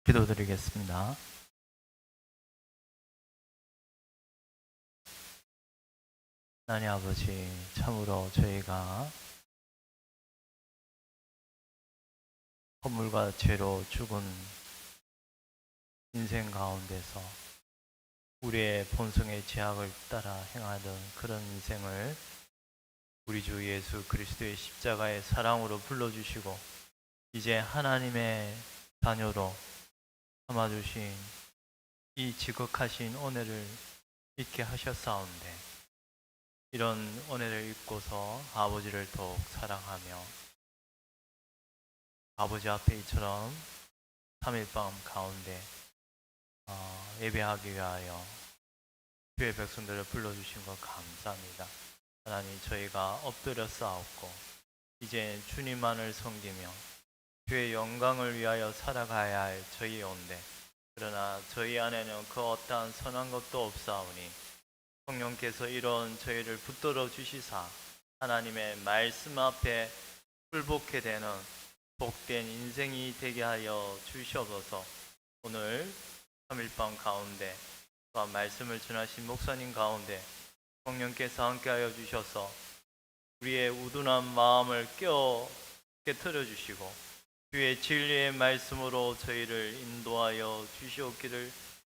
기도드리겠습니다. 하나님 아버지, 참으로 저희가 허물과 죄로 죽은 인생 가운데서 우리의 본성의 죄악을 따라 행하던 그런 인생을 우리 주 예수 그리스도의 십자가의 사랑으로 불러주시고 이제 하나님의 자녀로 삼아주신 이 지극하신 은혜를 잊게 하셨사온데, 이런 은혜를 잊고서 아버지를 더욱 사랑하며 아버지 앞에 이처럼 3일밤 가운데 예배하기 위하여 주의 백성들을 불러주신 것 감사합니다. 하나님, 저희가 엎드려 싸웠고 이제 주님만을 섬기며 주의 영광을 위하여 살아가야 할 저희온데, 그러나 저희 안에는 그 어떠한 선한 것도 없사오니 성령께서 이런 저희를 붙들어 주시사 하나님의 말씀 앞에 굴복해 되는 복된 인생이 되게 하여 주시옵소서. 오늘 3일밤 가운데 또한 말씀을 전하신 목사님 가운데 성령께서 함께하여 주셔서 우리의 우둔한 마음을 깨트려 주시고 주의 진리의 말씀으로 저희를 인도하여 주시옵기를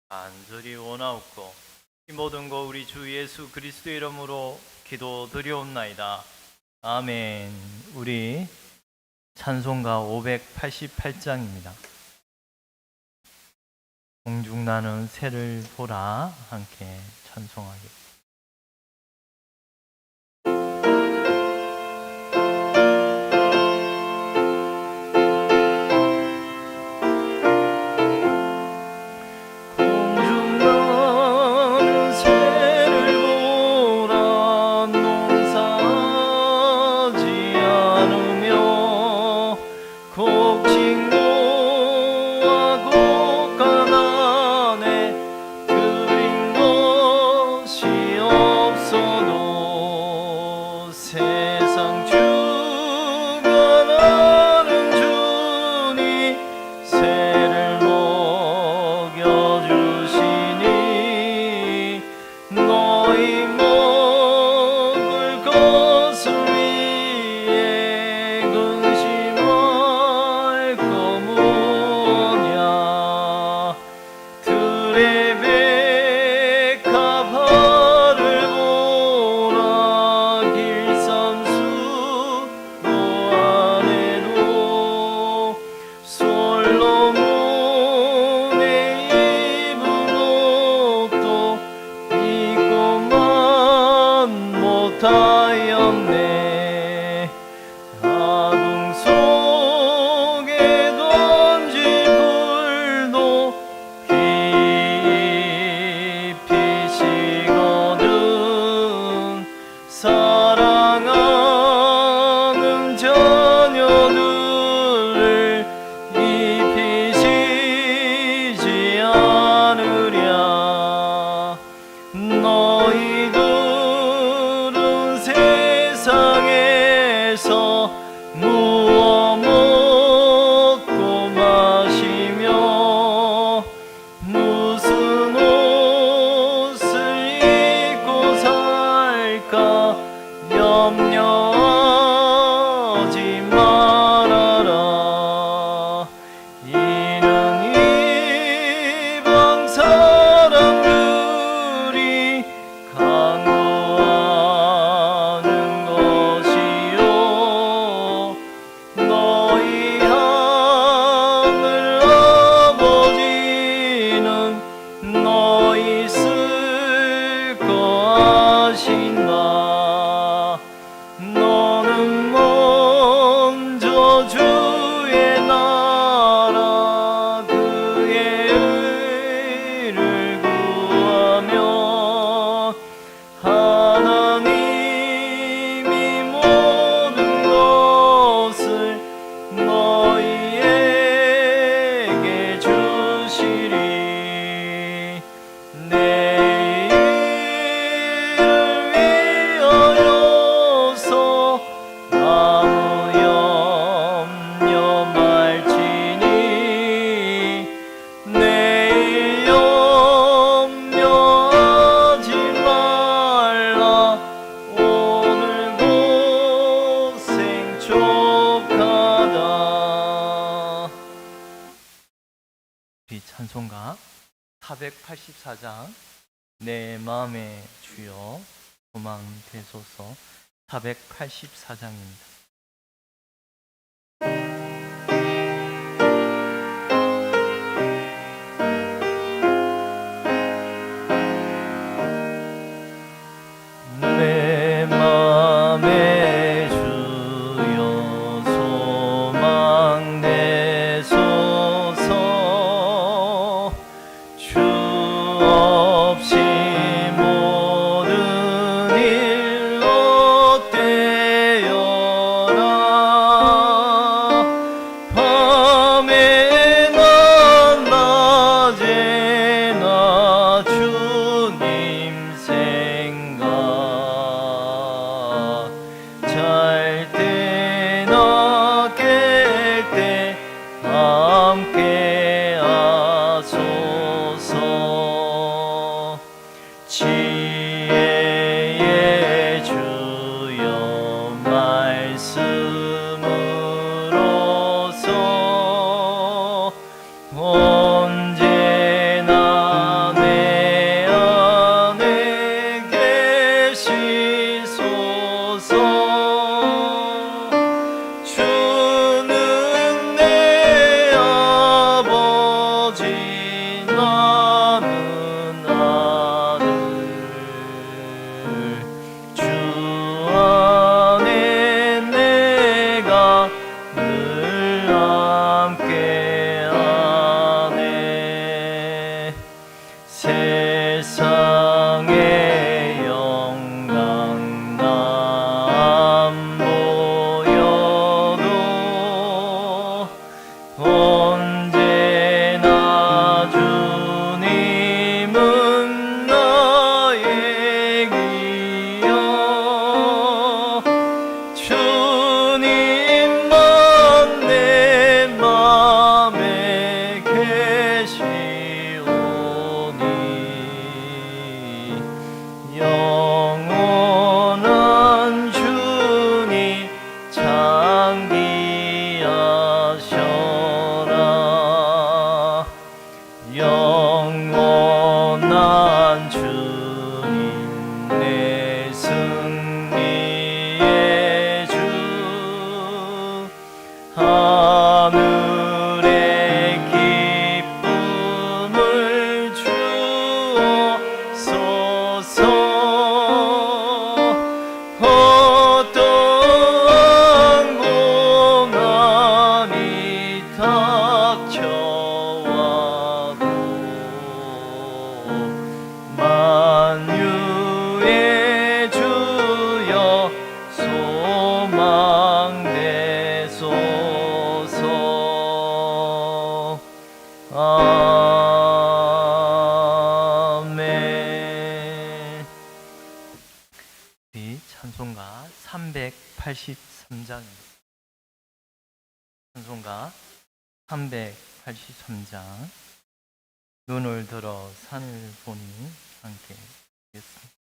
간절히 원하옵고, 이 모든 거 우리 주 예수 그리스도의 이름으로 기도드리옵나이다. 아멘. 우리 찬송가 588장입니다. 공중나는 새를 보라 함께 찬송하겠습니다. 찬송가 484장 내 마음의 주여 소망 되소서 484장입니다. 내 마음의 주여 소망 되소서 주 없이 모든 일 헛되어라 밤에나 낮에나 주님 생각 잘 때나 깰 때 함께 하소서 지혜의 주여 말씀으로서 언제나 내 안에 계시소서 주는 내 아버지 나는 아들 주 안에 내가 늘 함께하네 세상의 영광 안 보여도 언제나 주님은 나의 기여 주님만 내 맘에 계시오니 영원한 주님 장기하셔라 영원한 주님 내 승리의 주 하늘의 기쁨을 주옵소서 어떠한 고난이 닥쳐와도 만유의 주여 소망 되소서 아멘. 이 찬송가 383장입니다. 찬송가 383장 눈을 들어 산을 보니 함께 하겠습니다.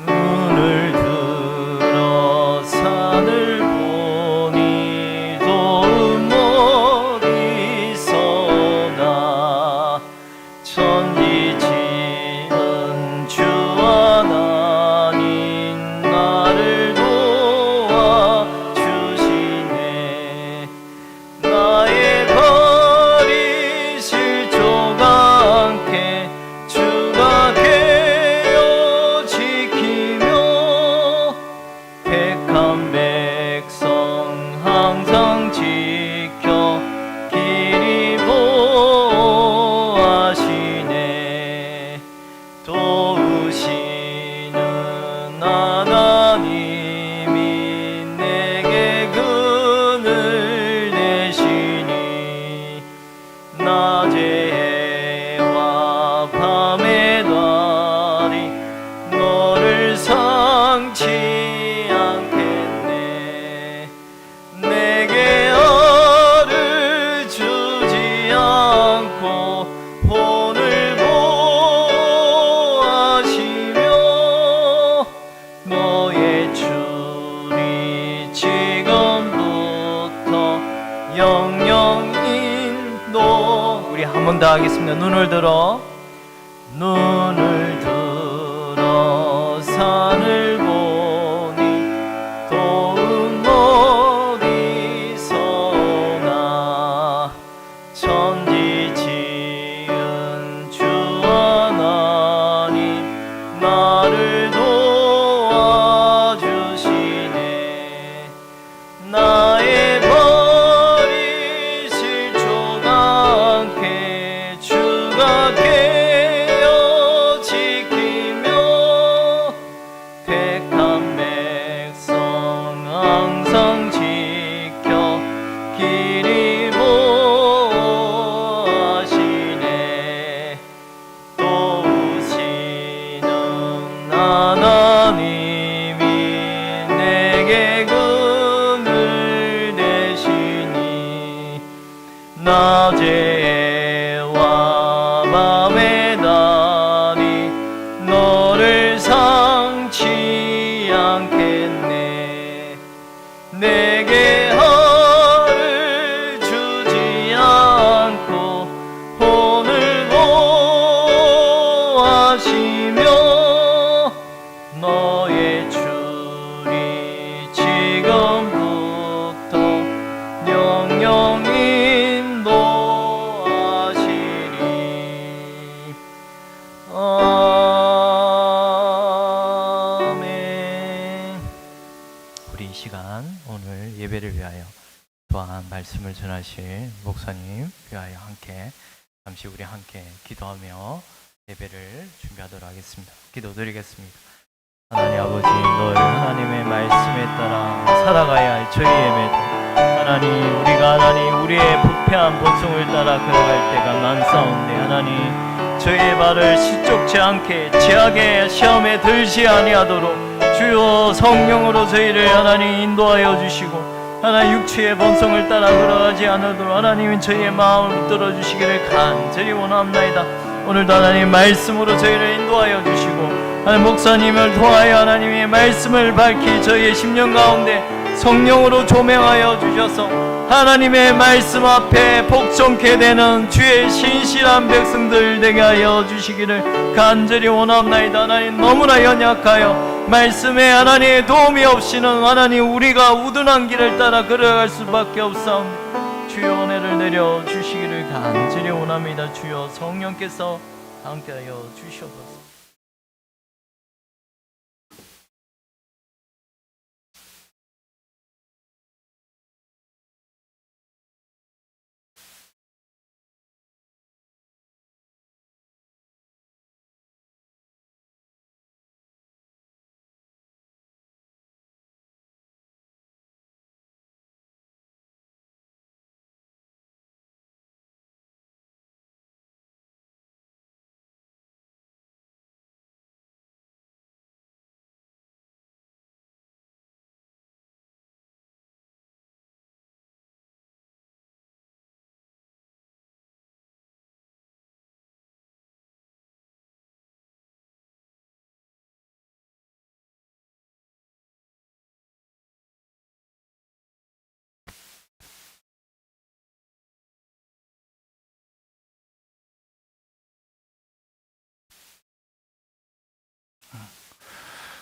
눈을 들어 산을 보니 도움 어디서나 천지 지은 주 하나님 나를 도와주시 다하겠습니다. 눈을 들어 산을 보니 도움 어디서나 천지 지은 주 하나님 나를 도와주시네. 나의 발이 실족하지 않게 주가 깨어 지키며 택한 백성 항상 지켜 길이 보호하시네. 도우시는 하나님이 내게 그늘 되시니 낮에와 밤에 달이 너를 상치 않겠네. 내게 화를 주지 않고 혼을 보호하시며 너의 줄이 지금부터 영영 인도하시리. 아멘. 우리 이 시간 오늘 예배를 위하여 또한 말씀을 전하실 목사님 위하여 함께 잠시 우리 함께 기도하며 예배를 준비하도록 하겠습니다. 기도드리겠습니다. 하나님 아버지, 너희 하나님의 말씀에 따라 살아가야 할 저희 예배도 하나님, 우리가 하나님 우리의 부패한 본성을 따라 걸어갈 때가 많사온데 하나님 저희의 발을 실족치 않게 지하게 시험에 들지 아니하도록 주여 성령으로 저희를 하나님 인도하여 주시고 하나님 육체의 본성을 따라 걸어가지 않도록 하나님이 저희의 마음을 붙들어 주시기를 간절히 원합나이다. 오늘도 하나님 말씀으로 저희를 인도하여 주시고 하나님 목사님을 통하여 하나님의 말씀을 밝히 저희의 심령 가운데 성령으로 조명하여 주셔서 하나님의 말씀 앞에 복종케 되는 주의 신실한 백성들 되게 하여 주시기를 간절히 원합나이다. 하나님 너무나 연약하여 말씀에 하나님의 도움이 없이는 하나님 우리가 우둔한 길을 따라 걸어갈 수밖에 없사옵니다. 주여 은혜를 내려 주시기를 간절히 원합니다. 주여 성령께서 함께하여 주시옵소서.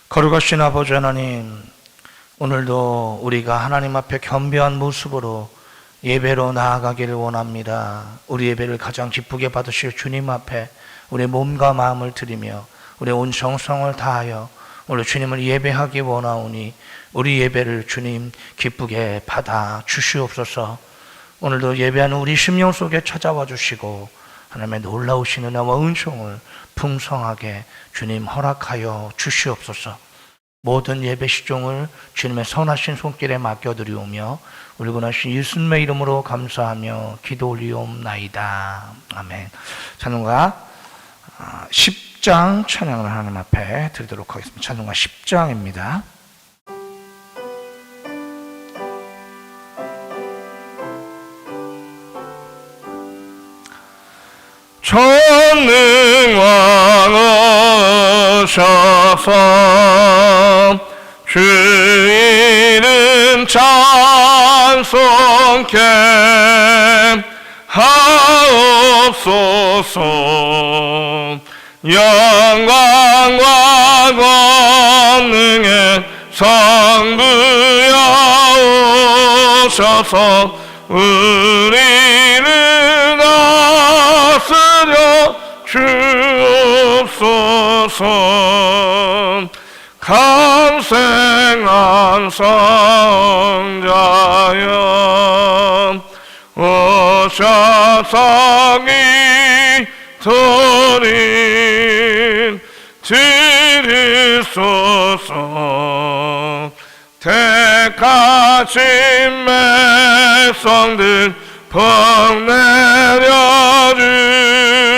거룩하신 아버지 하나님, 오늘도 우리가 하나님 앞에 겸비한 모습으로 예배로 나아가기를 원합니다. 우리 예배를 가장 기쁘게 받으실 주님 앞에 우리 몸과 마음을 드리며 우리 온 정성을 다하여 오늘 주님을 예배하기 원하오니 우리 예배를 주님 기쁘게 받아 주시옵소서. 오늘도 예배하는 우리 심령 속에 찾아와 주시고 하나님의 놀라우신 은혜와 은총을 풍성하게 주님 허락하여 주시옵소서. 모든 예배 시종을 주님의 선하신 손길에 맡겨드리오며 우리 구하신 예수님의 이름으로 감사하며 기도 올리옵나이다. 아멘. 찬송가 10장 찬양을 하나님 앞에 드리도록 하겠습니다. 찬송가 10장입니다. 전능왕 오셔서 주 이름 찬송케 하옵소서. 주옵소서. 영광과 권능의 성부여 오셔서 우리를 다스려 주옵소서. 간생한 성자여 오셔서 기도를 드리소서. 택하신 백성들 복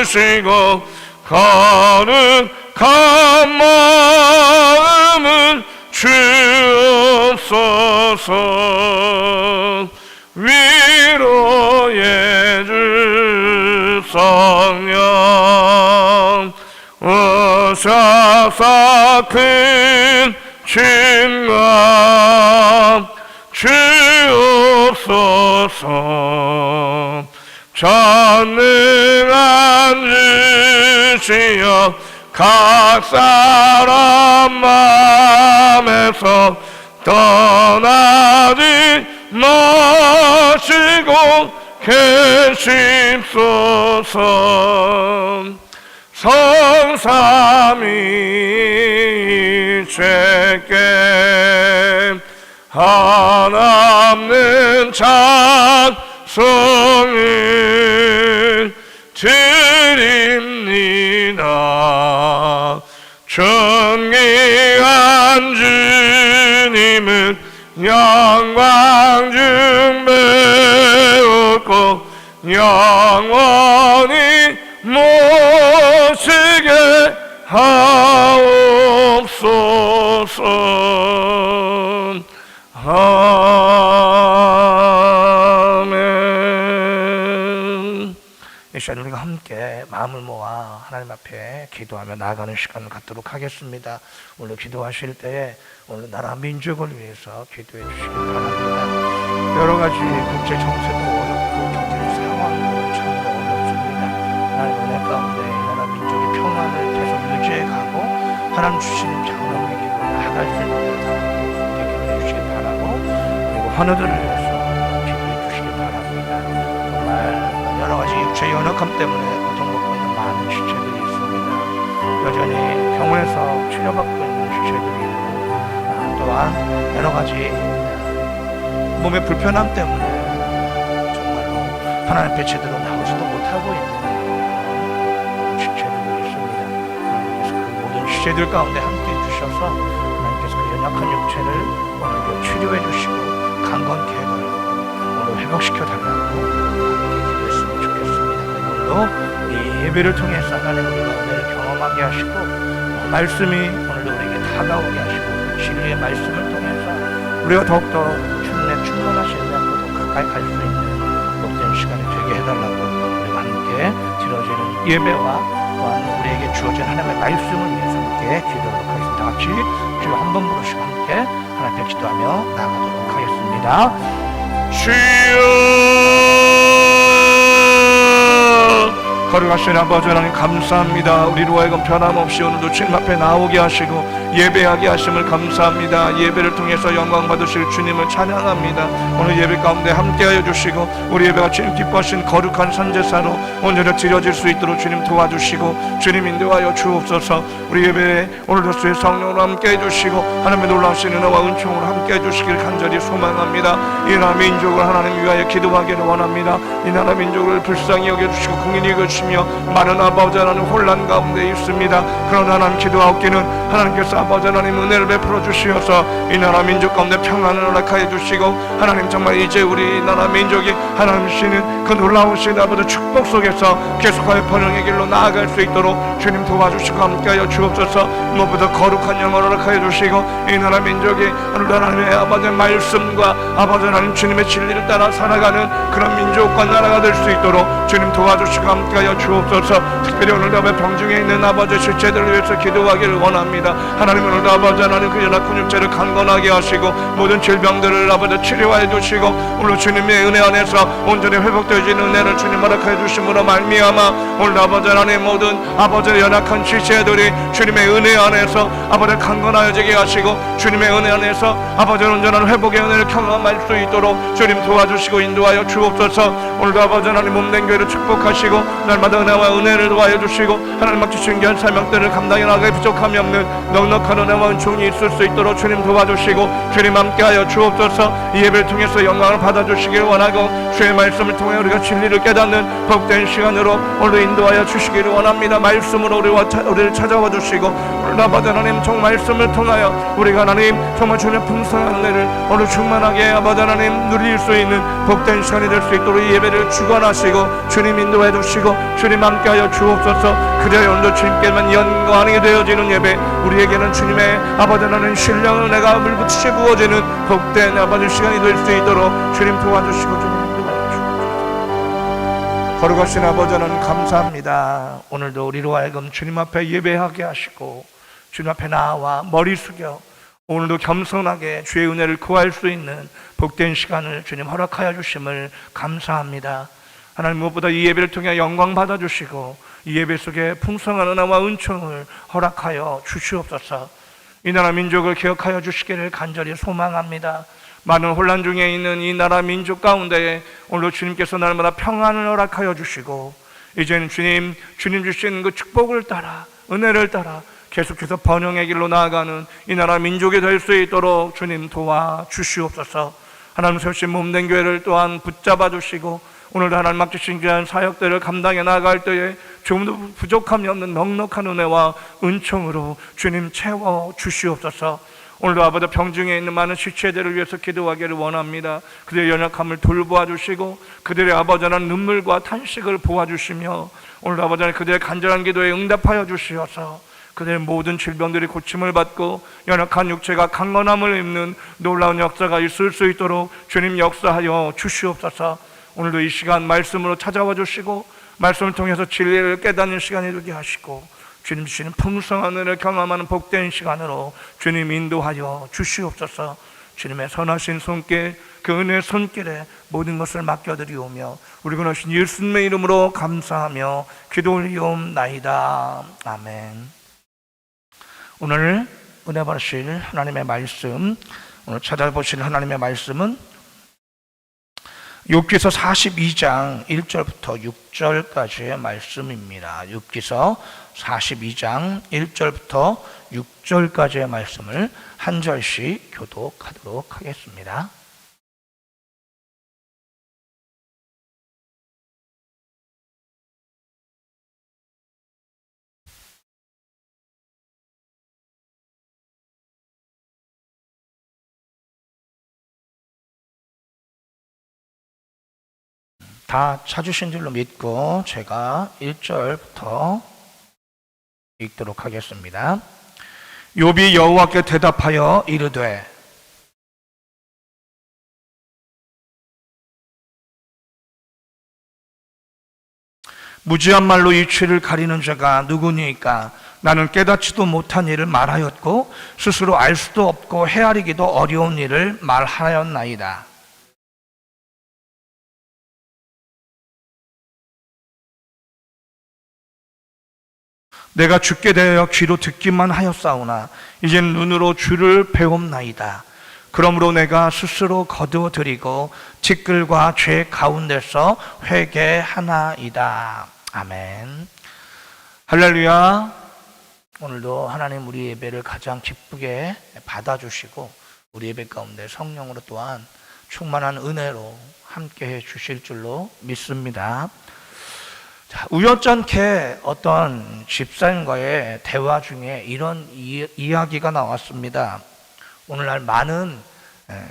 내려주시고 거룩한 마음을 주옵소서. 위로의 주 성령 오셔서 큰 진감 주옵소서. 전능한 주시여 각 사람 마음에서 떠나지 마시고 계십소서. 성삼위일체께 하나없는 찬송을 드립니다. 존귀한 주님은 영광 중 배웠고 영원히 모시게 하옵소서. 아멘. 이 시간 우리가 함께 마음을 모아 하나님 앞에 기도하며 나아가는 시간을 갖도록 하겠습니다. 오늘 기도하실 때에 오늘 나라 민족을 위해서 기도해 주시기 바랍니다. 여러 가지 국제 정세도 어렵고 경제적 상황도 참 어렵습니다. 하나님 은혜 가운데 이 나라 민족의 평안을 계속 유지해 가고 하나님 주시는 장로의 길로 나아갈 수 있는 되게 해 주시기 바라고, 그리고 환우들을 위해서 기도해 주시기 바랍니다. 정말 여러 가지 육체의 연약함 때문에 고통받고 있는 많은 지체들이 있습니다. 여전히 병원에서 치료받고 있는 지체들이 있고, 또한 여러 가지 몸의 불편함 때문에 정말로 하나님 앞에 제대로 나오지도 못하고 있는 지체들이 있습니다. 하나님께서 그 모든 지체들 가운데 함께 해주셔서 하나님께서 그 연약한 육체를 오늘도 치료해 주시고 강건케 해달라고, 오늘 회복시켜 달라고 함께 기도했으면 좋겠습니다. 오늘도 이 예배를 통해서 하나님 우리가 은혜를 경험하게 하시고 말씀이 오늘도 우리에게 다가오게 하시고 진리의 말씀을 통해서 우리가 더욱더 주님의 충만하신 앞으로 가까이 갈 수 있는 복된 시간이 되게 해달라고, 우리가 함께 드려지는 예배와 또한 우리에게 주어진 하나님의 말씀을 위해서 함께 기도하도록 하겠습니다. 다 같이 주여 한 번 부르시고 함께 하나님 앞에 기도하며 나아가도록 하겠습니다. 주여, 거룩하신 아버지 하나님 감사합니다. 우리로 하여금 변함없이 오늘도 주님 앞에 나오게 하시고 예배하게 하심을 감사합니다. 예배를 통해서 영광 받으실 주님을 찬양합니다. 오늘 예배 가운데 함께하여 주시고 우리 예배가 주님 기뻐하신 거룩한 선제사로 온전히 드려질 수 있도록 주님 도와주시고 주님 인도하여 주옵소서. 우리 예배에 오늘도 주의 성령으로 함께해 주시고 하나님의 놀라우신 은혜와 은총으로 함께해 주시길 간절히 소망합니다. 이 나라 민족을 하나님 위하여 기도하기를 원합니다. 이 나라 민족을 불쌍히 여겨주시고 긍휼히 여겨주시며 많은 아버지 하나님 혼란 가운데 있습니다. 그러나 하나님 기도하옵기는 하나님께서 아버지 하나님 은혜를 베풀어 주시어서 이 나라 민족 가운데 평안을 허락하여 주시고 하나님 정말 이제 우리 나라 민족이 하나님 주시는 그 놀라우신 아버지 축복 속에서 계속하여 번영의 길로 나아갈 수 있도록 주님 도와주시고 함께하여 주옵소서. 무엇보다 거룩한 영혼을 허락하여 주시고 이 나라 민족이 하나님의 아버지의 말씀과 아버지 하나님 주님의 진리를 따라 살아가는 그런 민족과 나라가 될 수 있도록 주님 도와주시고 함께하여 하여 주옵소서. 특별히 오늘도 병중에 있는 아버지 실체들을 위해서 기도하기를 원합니다. 하나님 오늘도 아버지 하나님 그 연약한 육체를 강건하게 하시고 모든 질병들을 아버지 치료하여 주시고 오늘 주님의 은혜 안에서 온전히 회복되어지는 은혜를 주님 허락하여 주심으로 말미암아 오늘 아버지 하나님 모든 아버지 연약한 지체들이 주님의 은혜 안에서 아버지 강건하여지게 하시고 주님의 은혜 안에서 아버지 온전한 회복의 은혜를 경험할 수 있도록 주님 도와주시고 인도하여 주옵소서. 오늘도 아버지 하나님 몸된 교회를 축복하시고 날마다 은혜와 은혜를 도와여 주시고 하나님 막 주신 귀한 사명들을 감당해 나가기 부족함이 없는 넉넉한 은혜와 은총이 있을 수 있도록 주님 도와주시고 주님 함께하여 주옵소서. 이 예배를 통해서 영광을 받아주시길 원하고 주의 말씀을 통해 우리가 진리를 깨닫는 복된 시간으로 오늘 인도하여 주시기를 원합니다. 말씀으로 우리를 찾아와 주시고 오늘 아버지 하나님 정 말씀을 통하여 우리가 하나님 정말 주님의 풍성한 은혜를 오늘 충만하게 아버지 하나님 누릴 수 있는 복된 시간이 될 수 있도록 이 예배를 주관하시고 주님 인도해 주시고 주님 함께하여 주옵소서. 그래야 오늘도 주님께만 영광이 되어지는 예배, 우리에게는 주님의 아버지 하나님 신령한 은혜가 물붓이 부어지는 복된 아버지 시간이 될 수 있도록 주님 도와주시고 주님 인도하여 주옵소서. 거룩하신 아버지 하나님 감사합니다. 오늘도 우리로 하여금 주님 앞에 예배하게 하시고 주님 앞에 나와 머리 숙여 오늘도 겸손하게 주의 은혜를 구할 수 있는 복된 시간을 주님 허락하여 주심을 감사합니다. 하나님 무엇보다 이 예배를 통해 영광 받아주시고 이 예배 속에 풍성한 은혜와 은총을 허락하여 주시옵소서. 이 나라 민족을 기억하여 주시기를 간절히 소망합니다. 많은 혼란 중에 있는 이 나라 민족 가운데에 오늘도 주님께서 날마다 평안을 허락하여 주시고 이제는 주님 주신 그 축복을 따라 은혜를 따라 계속해서 번영의 길로 나아가는 이 나라 민족이 될 수 있도록 주님 도와주시옵소서. 하나님 세우신 몸된 교회를 또한 붙잡아 주시고 오늘도 하나님 맡기신 귀한 사역들을 감당해 나아갈 때에 조금도 부족함이 없는 넉넉한 은혜와 은총으로 주님 채워 주시옵소서. 오늘도 아버지 병중에 있는 많은 지체들을 위해서 기도하기를 원합니다. 그들의 연약함을 돌보아 주시고 그들의 아버지 하나님 눈물과 탄식을 보아주시며 오늘도 아버지 하나님 그들의 간절한 기도에 응답하여 주시어서 그들의 모든 질병들이 고침을 받고 연약한 육체가 강건함을 입는 놀라운 역사가 있을 수 있도록 주님 역사하여 주시옵소서. 오늘도 이 시간 말씀으로 찾아와 주시고 말씀을 통해서 진리를 깨닫는 시간이 되게 하시고 주님 주시는 풍성한 은혜를 경험하는 복된 시간으로 주님 인도하여 주시옵소서. 주님의 선하신 손길 그 은혜의 손길에 모든 것을 맡겨드리오며 우리 구하신 예수님의 이름으로 감사하며 기도 올리옵나이다. 아멘. 오늘 은혜 받으실 하나님의 말씀, 오늘 찾아보실 하나님의 말씀은 욥기서 42장 1절부터 6절까지의 말씀입니다. 욥기서 42장 1절부터 6절까지의 말씀을 한 절씩 교독하도록 하겠습니다. 다 찾으신 줄로 믿고 제가 1절부터 읽도록 하겠습니다. 욥이 여호와께 대답하여 이르되 무지한 말로 이치를 가리는 자가 누구니까? 나는 깨닫지도 못한 일을 말하였고 스스로 알 수도 없고 헤아리기도 어려운 일을 말하였나이다. 내가 주께 대하여 귀로 듣기만 하였사오나 이젠 눈으로 주를 배웁나이다. 그러므로 내가 스스로 거두어드리고 티끌과 죄 가운데서 회개하나이다. 아멘. 할렐루야. 오늘도 하나님 우리 예배를 가장 기쁘게 받아주시고 우리 예배 가운데 성령으로 또한 충만한 은혜로 함께해 주실 줄로 믿습니다. 우연찮게 어떤 집사님과의 대화 중에 이런 이야기가 나왔습니다. 오늘날 많은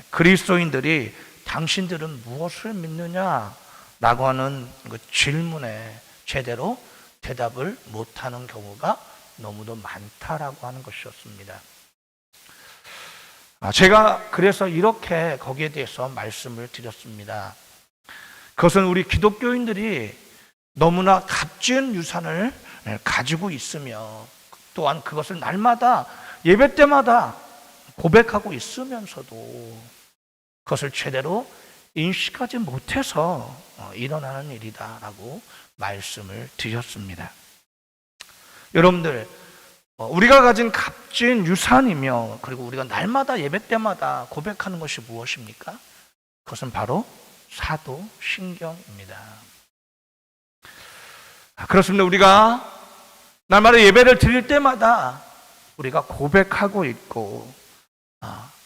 그리스도인들이 당신들은 무엇을 믿느냐? 라고 하는 그 질문에 제대로 대답을 못하는 경우가 너무도 많다라고 하는 것이었습니다. 제가 그래서 이렇게 거기에 대해서 말씀을 드렸습니다. 그것은 우리 기독교인들이 너무나 값진 유산을 가지고 있으며 또한 그것을 날마다 예배 때마다 고백하고 있으면서도 그것을 제대로 인식하지 못해서 일어나는 일이다라고 말씀을 드렸습니다. 여러분들, 우리가 가진 값진 유산이며 그리고 우리가 날마다 예배 때마다 고백하는 것이 무엇입니까? 그것은 바로 사도신경입니다. 그렇습니다. 우리가 날마다 예배를 드릴 때마다 우리가 고백하고 있고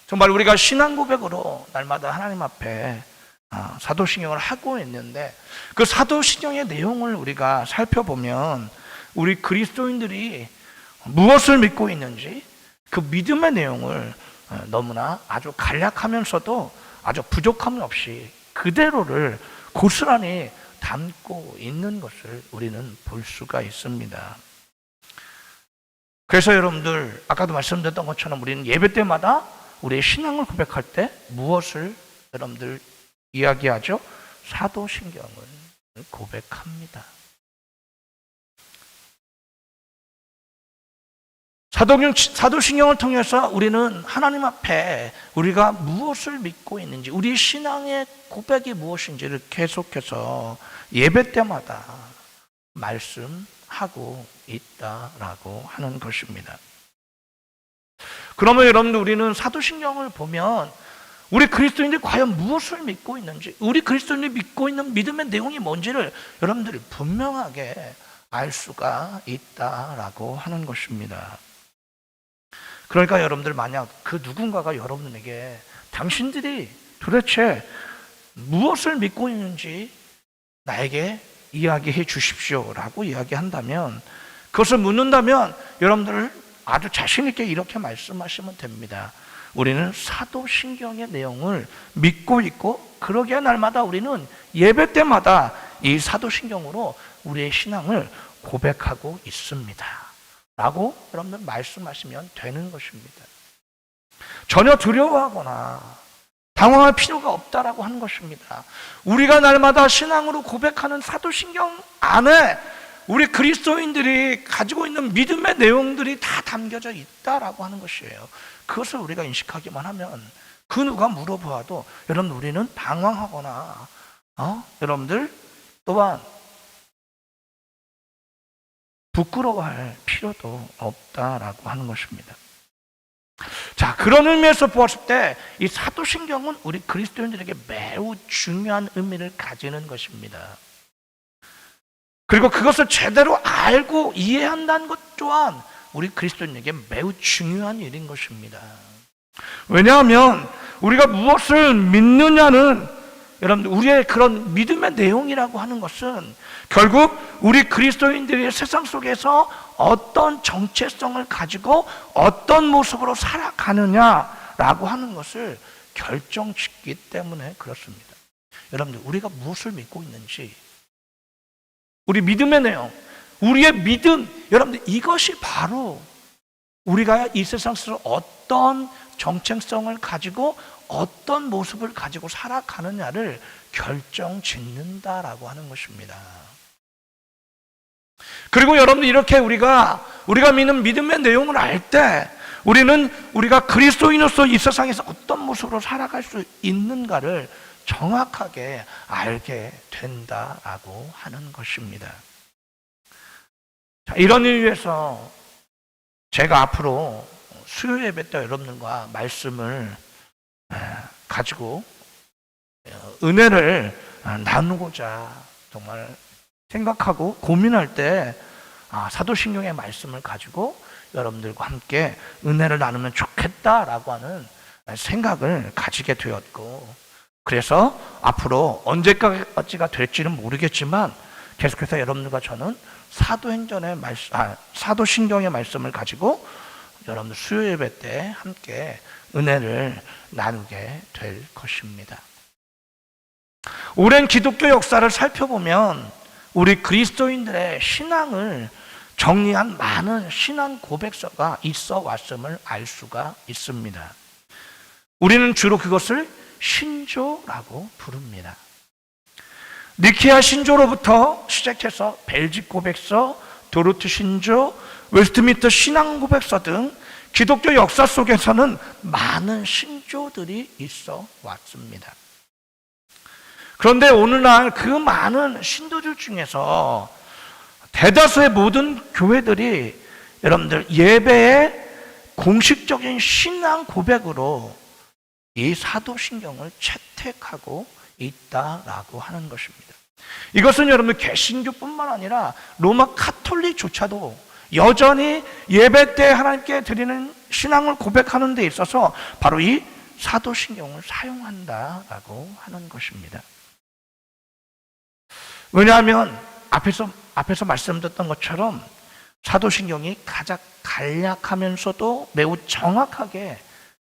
정말 우리가 신앙 고백으로 날마다 하나님 앞에 사도신경을 하고 있는데 그 사도신경의 내용을 우리가 살펴보면 우리 그리스도인들이 무엇을 믿고 있는지 그 믿음의 내용을 너무나 아주 간략하면서도 아주 부족함 없이 그대로를 고스란히 담고 있는 것을 우리는 볼 수가 있습니다. 그래서 여러분들 아까도 말씀드렸던 것처럼 우리는 예배 때마다 우리의 신앙을 고백할 때 무엇을 여러분들 이야기하죠? 사도신경을 고백합니다. 사도신경을 통해서 우리는 하나님 앞에 우리가 무엇을 믿고 있는지 우리의 신앙의 고백이 무엇인지를 계속해서 예배 때마다 말씀하고 있다라고 하는 것입니다. 그러면 여러분들 우리는 사도신경을 보면 우리 그리스도인들이 과연 무엇을 믿고 있는지 우리 그리스도인들이 믿고 있는 믿음의 내용이 뭔지를 여러분들이 분명하게 알 수가 있다라고 하는 것입니다. 그러니까 여러분들 만약 그 누군가가 여러분에게 당신들이 도대체 무엇을 믿고 있는지 나에게 이야기해 주십시오라고 이야기한다면 그것을 묻는다면 여러분들 아주 자신 있게 이렇게 말씀하시면 됩니다. 우리는 사도신경의 내용을 믿고 있고 그러기에 날마다 우리는 예배 때마다 이 사도신경으로 우리의 신앙을 고백하고 있습니다 라고 여러분들 말씀하시면 되는 것입니다. 전혀 두려워하거나 당황할 필요가 없다라고 하는 것입니다. 우리가 날마다 신앙으로 고백하는 사도신경 안에 우리 그리스도인들이 가지고 있는 믿음의 내용들이 다 담겨져 있다라고 하는 것이에요. 그것을 우리가 인식하기만 하면 그 누가 물어보아도 여러분 우리는 방황하거나 여러분들 또한 부끄러워할 필요도 없다라고 하는 것입니다. 자, 그런 의미에서 보았을 때 이 사도신경은 우리 그리스도인들에게 매우 중요한 의미를 가지는 것입니다. 그리고 그것을 제대로 알고 이해한다는 것 또한 우리 그리스도인에게 매우 중요한 일인 것입니다. 왜냐하면 우리가 무엇을 믿느냐는 여러분들 우리의 그런 믿음의 내용이라고 하는 것은 결국 우리 그리스도인들이 세상 속에서 어떤 정체성을 가지고 어떤 모습으로 살아가느냐라고 하는 것을 결정짓기 때문에 그렇습니다. 여러분들 우리가 무엇을 믿고 있는지 우리 믿음의 내용, 우리의 믿음, 여러분들 이것이 바로 우리가 이 세상 속에서 어떤 정체성을 가지고 어떤 모습을 가지고 살아가느냐를 결정짓는다라고 하는 것입니다. 그리고 여러분들 이렇게 우리가 믿는 믿음의 내용을 알 때 우리가 그리스도인으로서 이 세상에서 어떤 모습으로 살아갈 수 있는가를 정확하게 알게 된다라고 하는 것입니다. 자, 이런 이유에서 제가 앞으로 수요 예배 때 여러분들과 말씀을 가지고 은혜를 나누고자 정말 생각하고 고민할 때 사도신경의 말씀을 가지고 여러분들과 함께 은혜를 나누면 좋겠다라고 하는 생각을 가지게 되었고 그래서 앞으로 언제까지가 될지는 모르겠지만 계속해서 여러분들과 저는 사도신경의 말씀을 가지고 여러분들 수요 예배 때 함께 은혜를 나누게 될 것입니다. 오랜 기독교 역사를 살펴보면 우리 그리스도인들의 신앙을 정리한 많은 신앙 고백서가 있어 왔음을 알 수가 있습니다. 우리는 주로 그것을 신조라고 부릅니다. 니케아 신조로부터 시작해서 벨직 고백서, 도르트 신조, 웨스트민스터 신앙 고백서 등 기독교 역사 속에서는 많은 신조들이 있어 왔습니다. 그런데 오늘날 그 많은 신도들 중에서 대다수의 모든 교회들이 여러분들 예배의 공식적인 신앙 고백으로 이 사도신경을 채택하고 있다라고 하는 것입니다. 이것은 여러분 개신교뿐만 아니라 로마 카톨릭조차도 여전히 예배 때 하나님께 드리는 신앙을 고백하는 데 있어서 바로 이 사도신경을 사용한다라고 하는 것입니다. 왜냐하면 앞에서 말씀드렸던 것처럼 사도신경이 가장 간략하면서도 매우 정확하게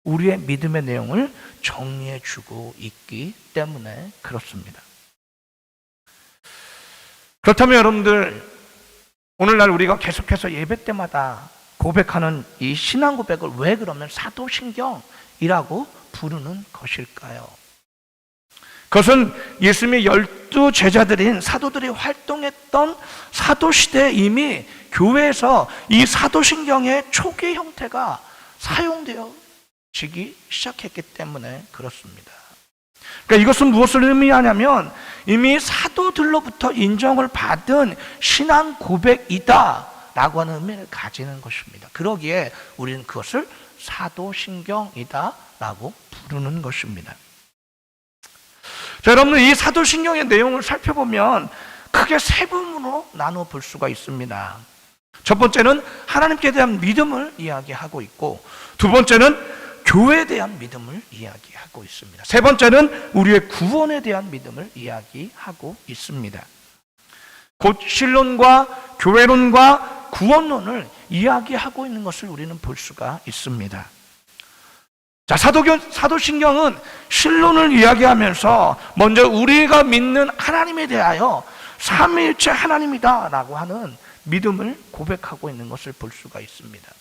우리의 믿음의 내용을 정리해 주고 있기 때문에 그렇습니다. 그렇다면 여러분들, 오늘날 우리가 계속해서 예배 때마다 고백하는 이 신앙 고백을 왜 그러면 사도신경이라고 부르는 것일까요? 그것은 예수님의 12 제자들인 사도들이 활동했던 사도시대에 이미 교회에서 이 사도신경의 초기 형태가 사용되어지기 시작했기 때문에 그렇습니다. 그러니까 이것은 무엇을 의미하냐면 이미 사도들로부터 인정을 받은 신앙 고백이다 라고 하는 의미를 가지는 것입니다. 그러기에 우리는 그것을 사도신경이다 라고 부르는 것입니다. 자, 여러분, 이 사도신경의 내용을 살펴보면 크게 세 부분으로 나눠 볼 수가 있습니다. 첫 번째는 하나님께 대한 믿음을 이야기하고 있고, 두 번째는 교회에 대한 믿음을 이야기하고 있습니다. 세 번째는 우리의 구원에 대한 믿음을 이야기하고 있습니다. 곧 신론과 교회론과 구원론을 이야기하고 있는 것을 우리는 볼 수가 있습니다. 자, 사도신경은 신론을 이야기하면서 먼저 우리가 믿는 하나님에 대하여 삼위일체 하나님이다 라고 하는 믿음을 고백하고 있는 것을 볼 수가 있습니다.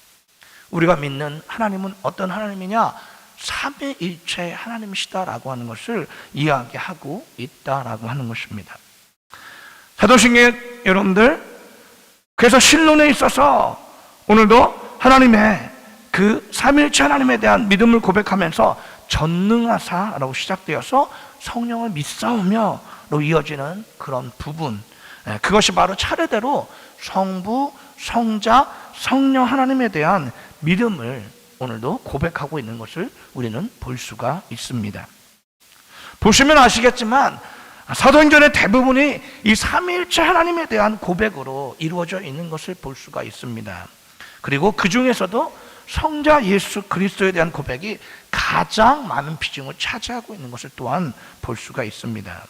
우리가 믿는 하나님은 어떤 하나님이냐? 삼위일체 하나님이시다라고 하는 것을 이야기하고 있다라고 하는 것입니다. 사도신경 여러분들, 그래서 신론에 있어서 오늘도 하나님의 그 삼위일체 하나님에 대한 믿음을 고백하면서 전능하사라고 시작되어서 성령을 믿사오며로 이어지는 그런 부분, 그것이 바로 차례대로 성부, 성자, 성령 하나님에 대한 믿음을 오늘도 고백하고 있는 것을 우리는 볼 수가 있습니다. 보시면 아시겠지만 사도행전의 대부분이 이 삼위일체 하나님에 대한 고백으로 이루어져 있는 것을 볼 수가 있습니다. 그리고 그 중에서도 성자 예수 그리스도에 대한 고백이 가장 많은 비중을 차지하고 있는 것을 또한 볼 수가 있습니다.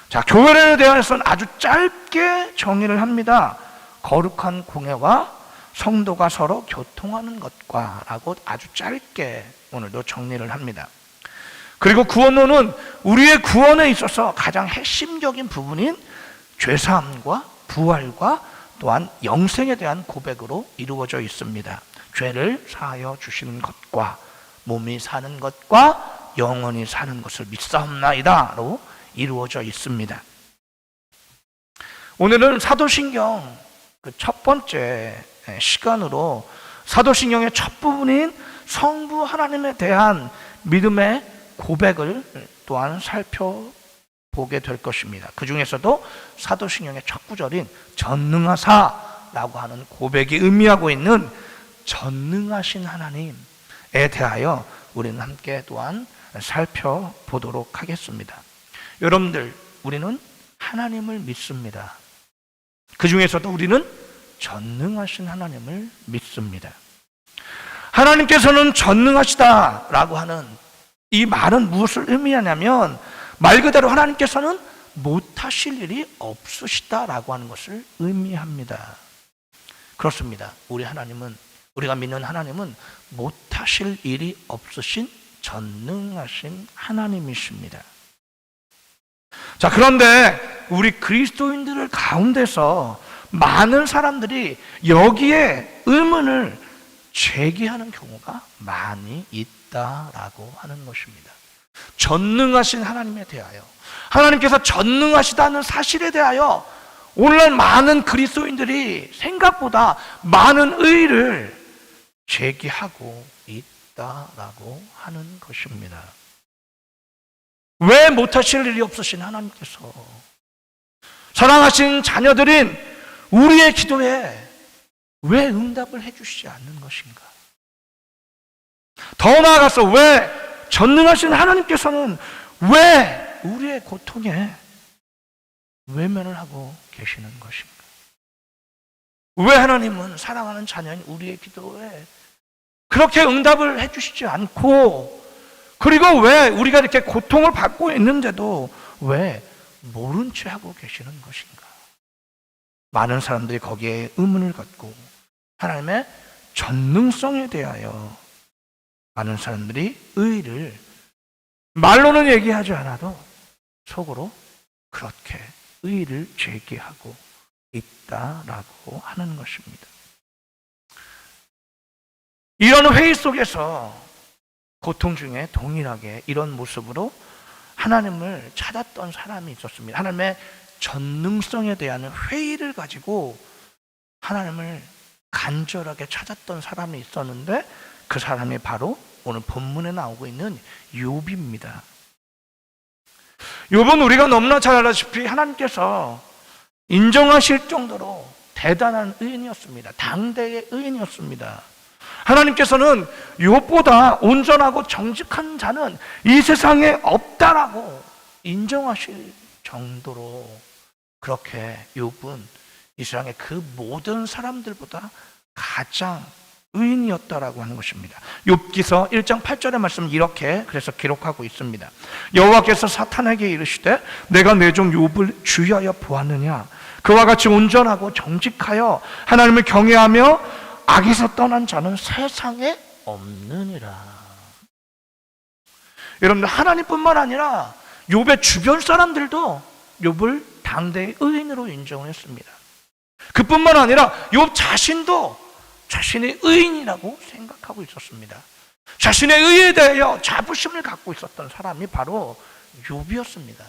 자, 교회에 대해서는 아주 짧게 정의를 합니다. 거룩한 공회와 성도가 서로 교통하는 것과 라고 아주 짧게 오늘도 정리를 합니다. 그리고 구원론은 우리의 구원에 있어서 가장 핵심적인 부분인 죄사함과 부활과 또한 영생에 대한 고백으로 이루어져 있습니다. 죄를 사하여 주시는 것과 몸이 사는 것과 영원히 사는 것을 믿사옵나이다로 이루어져 있습니다. 오늘은 사도신경 그 첫 번째 시간으로 사도신경의 첫 부분인 성부 하나님에 대한 믿음의 고백을 또한 살펴보게 될 것입니다. 그 중에서도 사도신경의 첫 구절인 전능하사라고 하는 고백이 의미하고 있는 전능하신 하나님에 대하여 우리는 함께 또한 살펴보도록 하겠습니다. 여러분들, 우리는 하나님을 믿습니다. 그 중에서도 우리는 전능하신 하나님을 믿습니다. 하나님께서는 전능하시다라고 하는 이 말은 무엇을 의미하냐면 말 그대로 하나님께서는 못하실 일이 없으시다라고 하는 것을 의미합니다. 그렇습니다. 우리가 믿는 하나님은 못하실 일이 없으신 전능하신 하나님이십니다. 자, 그런데 우리 그리스도인들을 가운데서 많은 사람들이 여기에 의문을 제기하는 경우가 많이 있다라고 하는 것입니다. 전능하신 하나님에 대하여, 하나님께서 전능하시다는 사실에 대하여 오늘날 많은 그리스도인들이 생각보다 많은 의의를 제기하고 있다라고 하는 것입니다. 왜 못하실 일이 없으신 하나님께서 사랑하신 자녀들인 우리의 기도에 왜 응답을 해주시지 않는 것인가? 더 나아가서 왜 전능하신 하나님께서는 왜 우리의 고통에 외면을 하고 계시는 것인가? 왜 하나님은 사랑하는 자녀인 우리의 기도에 그렇게 응답을 해주시지 않고, 그리고 왜 우리가 이렇게 고통을 받고 있는데도 왜 모른 채 하고 계시는 것인가? 많은 사람들이 거기에 의문을 갖고 하나님의 전능성에 대하여 많은 사람들이 의의를 말로는 얘기하지 않아도 속으로 그렇게 의의를 제기하고 있다라고 하는 것입니다. 이런 회의 속에서 고통 중에 동일하게 이런 모습으로 하나님을 찾았던 사람이 있었습니다. 하나님의 전능성에 대한 회의를 가지고 하나님을 간절하게 찾았던 사람이 있었는데, 그 사람이 바로 오늘 본문에 나오고 있는 욥입니다. 욥은 우리가 너무나 잘 알다시피 하나님께서 인정하실 정도로 대단한 의인이었습니다. 당대의 의인이었습니다. 하나님께서는 욥보다 온전하고 정직한 자는 이 세상에 없다라고 인정하실 정도로 그렇게 욥은 이 세상의 그 모든 사람들보다 가장 의인이었다라고 하는 것입니다. 욥기서 1장 8절의 말씀은 이렇게 그래서 기록하고 있습니다. 여호와께서 사탄에게 이르시되 내가 내 종 욥을 주의하여 보았느냐? 그와 같이 온전하고 정직하여 하나님을 경외하며 악에서 떠난 자는 세상에 없느니라. 여러분들, 하나님뿐만 아니라 욥의 주변 사람들도 욥을 당대의 의인으로 인정했습니다. 그뿐만 아니라 욥 자신도 자신의 의인이라고 생각하고 있었습니다. 자신의 의에 대하여 자부심을 갖고 있었던 사람이 바로 욥이었습니다.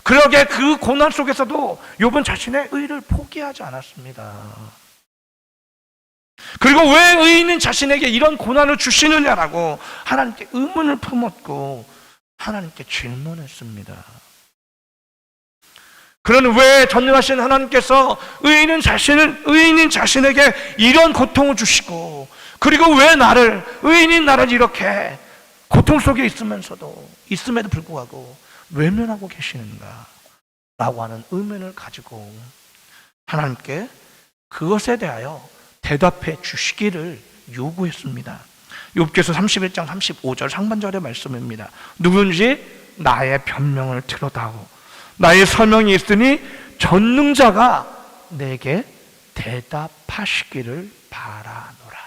그러게 그 고난 속에서도 욥은 자신의 의를 포기하지 않았습니다. 그리고 왜 의인은 자신에게 이런 고난을 주시느냐라고 하나님께 의문을 품었고 하나님께 질문했습니다. 그러는 왜 전능하신 하나님께서 의인인 자신에게 이런 고통을 주시고, 그리고 왜 의인인 나를 이렇게 고통 속에 있음에도 불구하고 외면하고 계시는가? 라고 하는 의문을 가지고 하나님께 그것에 대하여 대답해 주시기를 요구했습니다. 욥기서 31장 35절 상반절의 말씀입니다. 누군지 나의 변명을 들어다오. 나의 설명이 있으니 전능자가 내게 대답하시기를 바라노라.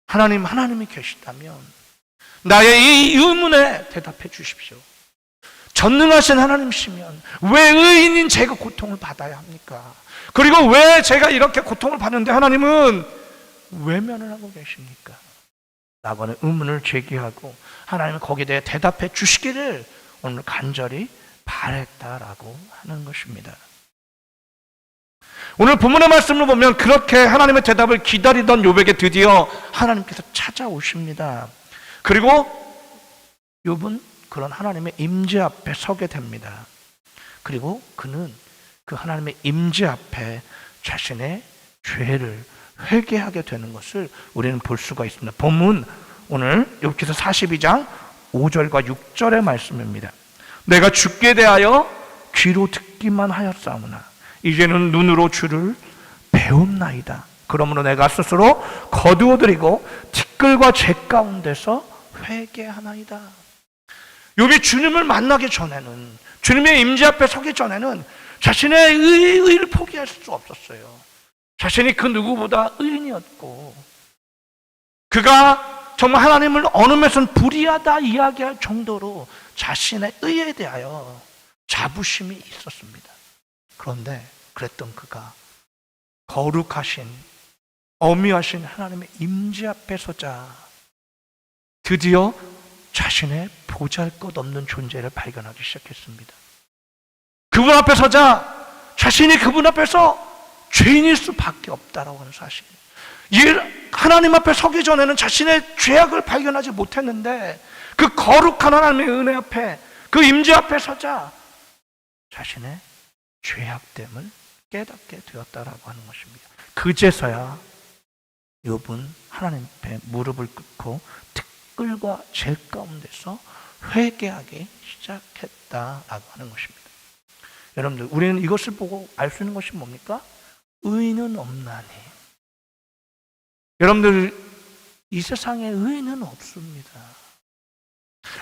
하나님이 계시다면 나의 이 의문에 대답해 주십시오. 전능하신 하나님이시면 왜 의인인 제가 고통을 받아야 합니까? 그리고 왜 제가 이렇게 고통을 받는데 하나님은 외면을 하고 계십니까? 라고 하는 의문을 제기하고 하나님은 거기에 대해 대답해 주시기를 오늘 간절히 바랬다라고 하는 것입니다. 오늘 본문의 말씀을 보면 그렇게 하나님의 대답을 기다리던 욥에게 드디어 하나님께서 찾아오십니다. 그리고 욥은 그런 하나님의 임재 앞에 서게 됩니다. 그리고 그는 그 하나님의 임재 앞에 자신의 죄를 회개하게 되는 것을 우리는 볼 수가 있습니다. 본문 오늘 욥기서 42장 5절과 6절의 말씀입니다. 내가 주께 대하여 귀로 듣기만 하였사오나 이제는 눈으로 주를 배움나이다. 그러므로 내가 스스로 거두어드리고 티끌과 재 가운데서 회개하나이다. 욥이 주님을 만나기 전에는, 주님의 임재 앞에 서기 전에는 자신의 의를 포기할 수 없었어요. 자신이 그 누구보다 의인이었고 그가 정말 하나님을 어느 면에서는 불의하다 이야기할 정도로 자신의 의에 대하여 자부심이 있었습니다. 그런데 그랬던 그가 거룩하신 어미하신 하나님의 임재 앞에 서자 드디어 자신의 보잘것없는 존재를 발견하기 시작했습니다. 그분 앞에 서자 자신이 그분 앞에서 죄인일 수밖에 없다라고 하는 사실. 하나님 앞에 서기 전에는 자신의 죄악을 발견하지 못했는데 그 거룩한 하나님의 은혜 앞에, 그 임재 앞에 서자 자신의 죄악됨을 깨닫게 되었다라고 하는 것입니다. 그제서야 욥은 하나님 앞에 무릎을 꿇고 티끌과 젤 가운데서 회개하기 시작했다라고 하는 것입니다. 여러분들, 우리는 이것을 보고 알 수 있는 것이 뭡니까? 의인은 없나니. 여러분들, 이 세상에 의인은 없습니다.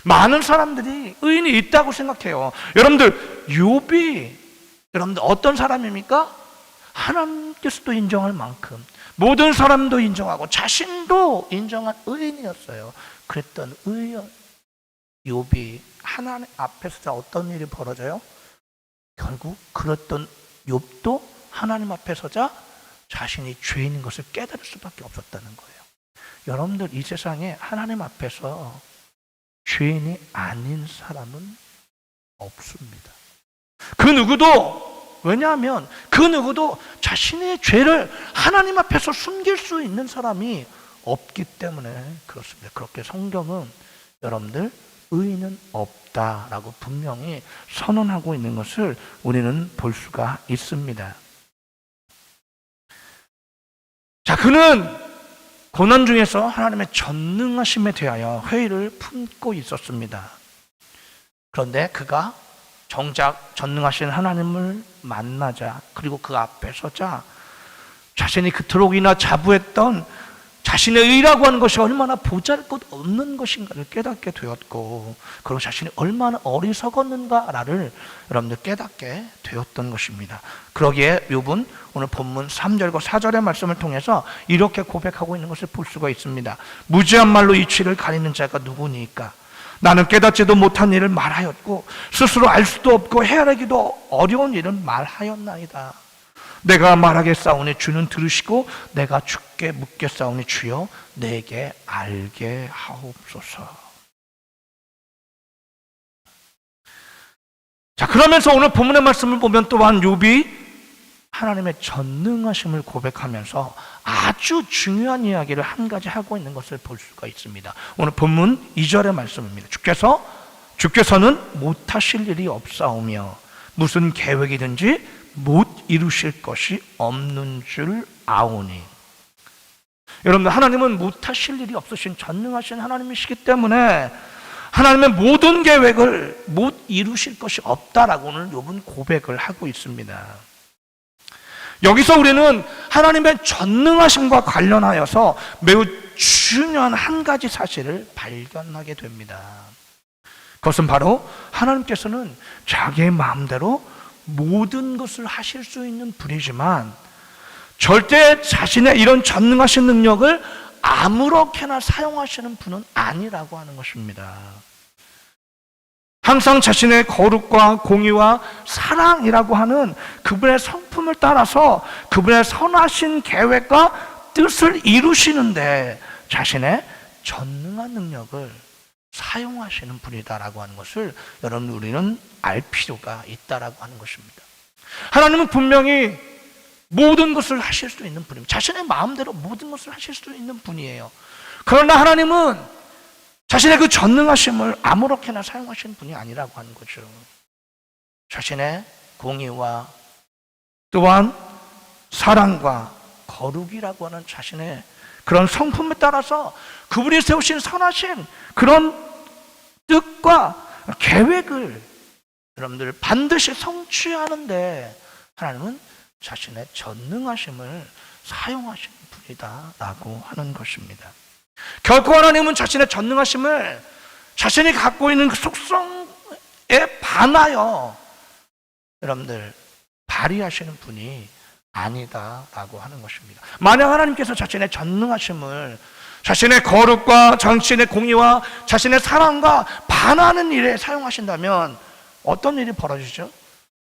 많은 사람들이 의인이 있다고 생각해요. 여러분들, 욥이 여러분들 어떤 사람입니까? 하나님께서도 인정할 만큼 모든 사람도 인정하고 자신도 인정한 의인이었어요. 그랬던 의인 욥이 하나님 앞에서 어떤 일이 벌어져요? 결국 그랬던 욥도 하나님 앞에 서자 자신이 죄인인 것을 깨달을 수밖에 없었다는 거예요. 여러분들, 이 세상에 하나님 앞에서 죄인이 아닌 사람은 없습니다. 그 누구도, 왜냐하면 그 누구도 자신의 죄를 하나님 앞에서 숨길 수 있는 사람이 없기 때문에 그렇습니다. 그렇게 성경은 여러분들 의인은 없다라고 분명히 선언하고 있는 것을 우리는 볼 수가 있습니다. 자, 그는 고난 중에서 하나님의 전능하심에 대하여 회의를 품고 있었습니다. 그런데 그가 정작 전능하신 하나님을 만나자, 그리고 그 앞에 서자 자신이 그토록이나 자부했던 자신의 의라고 하는 것이 얼마나 보잘것없는 것인가를 깨닫게 되었고, 그리고 자신이 얼마나 어리석었는가를 여러분들 깨닫게 되었던 것입니다. 그러기에 욥은 오늘 본문 3절과 4절의 말씀을 통해서 이렇게 고백하고 있는 것을 볼 수가 있습니다. 무지한 말로 이치를 가리는 자가 누구니까? 나는 깨닫지도 못한 일을 말하였고 스스로 알 수도 없고 헤아리기도 어려운 일을 말하였나이다. 내가 말하겠사오니 주는 들으시고 내가 주께 묻겠사오니 주여 내게 알게 하옵소서. 자, 그러면서 오늘 본문의 말씀을 보면 또한 욥이 하나님의 전능하심을 고백하면서 아주 중요한 이야기를 한 가지 하고 있는 것을 볼 수가 있습니다. 오늘 본문 2절의 말씀입니다. 주께서는 못하실 일이 없사오며 무슨 계획이든지 못 이루실 것이 없는 줄 아오니. 여러분, 하나님은 못하실 일이 없으신 전능하신 하나님이시기 때문에 하나님의 모든 계획을 못 이루실 것이 없다라고 오늘 욥은 고백을 하고 있습니다. 여기서 우리는 하나님의 전능하심과 관련하여서 매우 중요한 한 가지 사실을 발견하게 됩니다. 그것은 바로 하나님께서는 자기의 마음대로 모든 것을 하실 수 있는 분이지만 절대 자신의 이런 전능하신 능력을 아무렇게나 사용하시는 분은 아니라고 하는 것입니다. 항상 자신의 거룩과 공의와 사랑이라고 하는 그분의 성품을 따라서 그분의 선하신 계획과 뜻을 이루시는데 자신의 전능한 능력을 사용하시는 분이다라고 하는 것을 여러분, 우리는 알 필요가 있다라고 하는 것입니다. 하나님은 분명히 모든 것을 하실 수 있는 분입니다. 자신의 마음대로 모든 것을 하실 수 있는 분이에요. 그러나 하나님은 자신의 그 전능하심을 아무렇게나 사용하시는 분이 아니라고 하는 거죠. 자신의 공의와 또한 사랑과 거룩이라고 하는 자신의 그런 성품에 따라서 그분이 세우신 선하신 그런 뜻과 계획을 여러분들 반드시 성취하는데 하나님은 자신의 전능하심을 사용하시는 분이다라고 하는 것입니다. 결코 하나님은 자신의 전능하심을 자신이 갖고 있는 그 속성에 반하여 여러분들 발휘하시는 분이 아니다라고 하는 것입니다. 만약 하나님께서 자신의 전능하심을 자신의 거룩과 자신의 공의와 자신의 사랑과 반하는 일에 사용하신다면 어떤 일이 벌어지죠?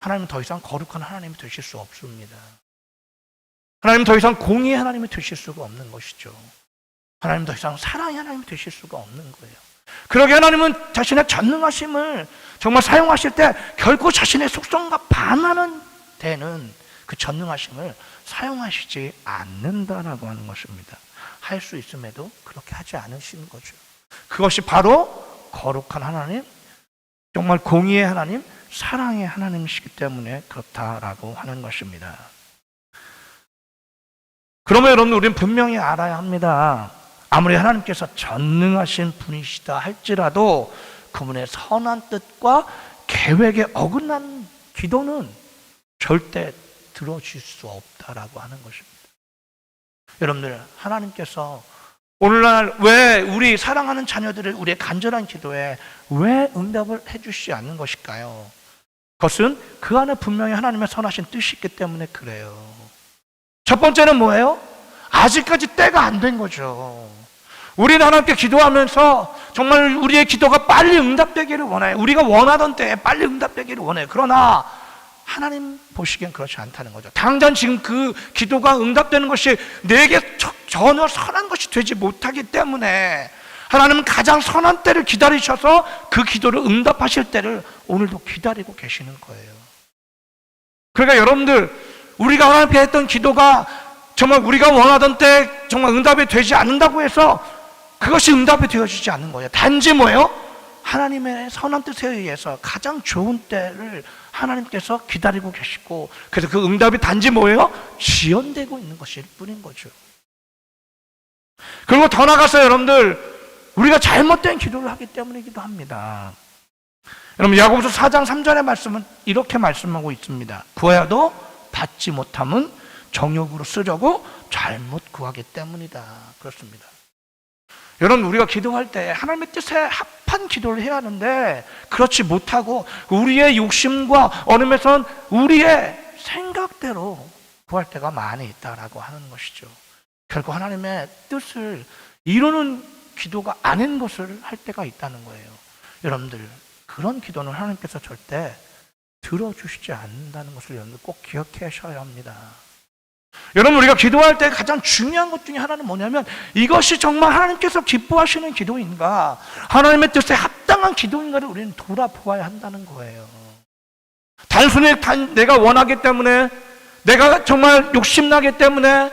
하나님은 더 이상 거룩한 하나님이 되실 수 없습니다. 하나님은 더 이상 공의의 하나님이 되실 수가 없는 것이죠. 하나님 더 이상 사랑의 하나님이 되실 수가 없는 거예요. 그러게 하나님은 자신의 전능하심을 정말 사용하실 때 결코 자신의 속성과 반하는 되는 그 전능하심을 사용하시지 않는다라고 하는 것입니다. 할 수 있음에도 그렇게 하지 않으시는 거죠. 그것이 바로 거룩한 하나님, 정말 공의의 하나님, 사랑의 하나님이시기 때문에 그렇다라고 하는 것입니다. 그러면 여러분, 우리는 분명히 알아야 합니다. 아무리 하나님께서 전능하신 분이시다 할지라도 그분의 선한 뜻과 계획에 어긋난 기도는 절대 들어줄 수 없다라고 하는 것입니다. 여러분들, 하나님께서 오늘날 왜 우리 사랑하는 자녀들을 우리의 간절한 기도에 왜 응답을 해주시지 않는 것일까요? 그것은 그 안에 분명히 하나님의 선하신 뜻이 있기 때문에 그래요. 첫 번째는 뭐예요? 아직까지 때가 안 된 거죠. 우리는 하나님께 기도하면서 정말 우리의 기도가 빨리 응답되기를 원해요. 우리가 원하던 때에 빨리 응답되기를 원해요. 그러나 하나님 보시기엔 그렇지 않다는 거죠. 당장 지금 그 기도가 응답되는 것이 내게 전혀 선한 것이 되지 못하기 때문에 하나님은 가장 선한 때를 기다리셔서 그 기도를 응답하실 때를 오늘도 기다리고 계시는 거예요. 그러니까 여러분들, 우리가 하나님께 했던 기도가 정말 우리가 원하던 때 정말 응답이 되지 않는다고 해서 그것이 응답이 되어지지 않는 거예요. 단지 뭐예요? 하나님의 선한 뜻에 의해서 가장 좋은 때를 하나님께서 기다리고 계시고, 그래서 그 응답이 단지 뭐예요? 지연되고 있는 것일 뿐인 거죠. 그리고 더 나아가서 여러분들, 우리가 잘못된 기도를 하기 때문이기도 합니다. 여러분, 야고보서 4장 3절의 말씀은 이렇게 말씀하고 있습니다. 구하여도 받지 못함은 정욕으로 쓰려고 잘못 구하기 때문이다. 그렇습니다. 여러분, 우리가 기도할 때 하나님의 뜻에 합한 기도를 해야 하는데 그렇지 못하고 우리의 욕심과 언음에선 우리의 생각대로 구할 때가 많이 있다라고 하는 것이죠. 결국 하나님의 뜻을 이루는 기도가 아닌 것을 할 때가 있다는 거예요. 여러분들, 그런 기도는 하나님께서 절대 들어주시지 않는다는 것을 여러분들 꼭 기억하셔야 합니다. 여러분, 우리가 기도할 때 가장 중요한 것 중에 하나는 뭐냐면, 이것이 정말 하나님께서 기뻐하시는 기도인가, 하나님의 뜻에 합당한 기도인가를 우리는 돌아보아야 한다는 거예요. 단순히 내가 원하기 때문에, 내가 정말 욕심나기 때문에,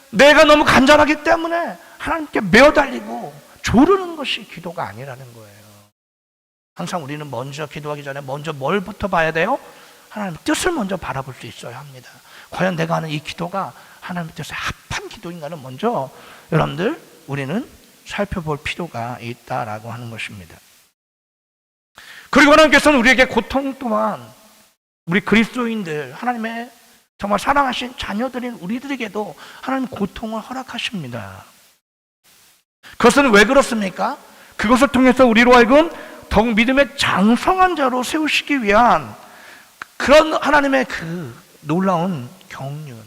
내가 너무 간절하기 때문에 하나님께 매어달리고 조르는 것이 기도가 아니라는 거예요. 항상 우리는 먼저 기도하기 전에 먼저 뭘부터 봐야 돼요? 하나님의 뜻을 먼저 바라볼 수 있어야 합니다. 과연 내가 하는 이 기도가 하나님의 뜻에 합한 기도인가는 먼저 여러분들, 우리는 살펴볼 필요가 있다라고 하는 것입니다. 그리고 하나님께서는 우리에게 고통 또한, 우리 그리스도인들, 하나님의 정말 사랑하신 자녀들인 우리들에게도 하나님 고통을 허락하십니다. 그것은 왜 그렇습니까? 그것을 통해서 우리로 하여금 더욱 믿음의 장성한 자로 세우시기 위한 그런 하나님의 그 놀라운 경륜,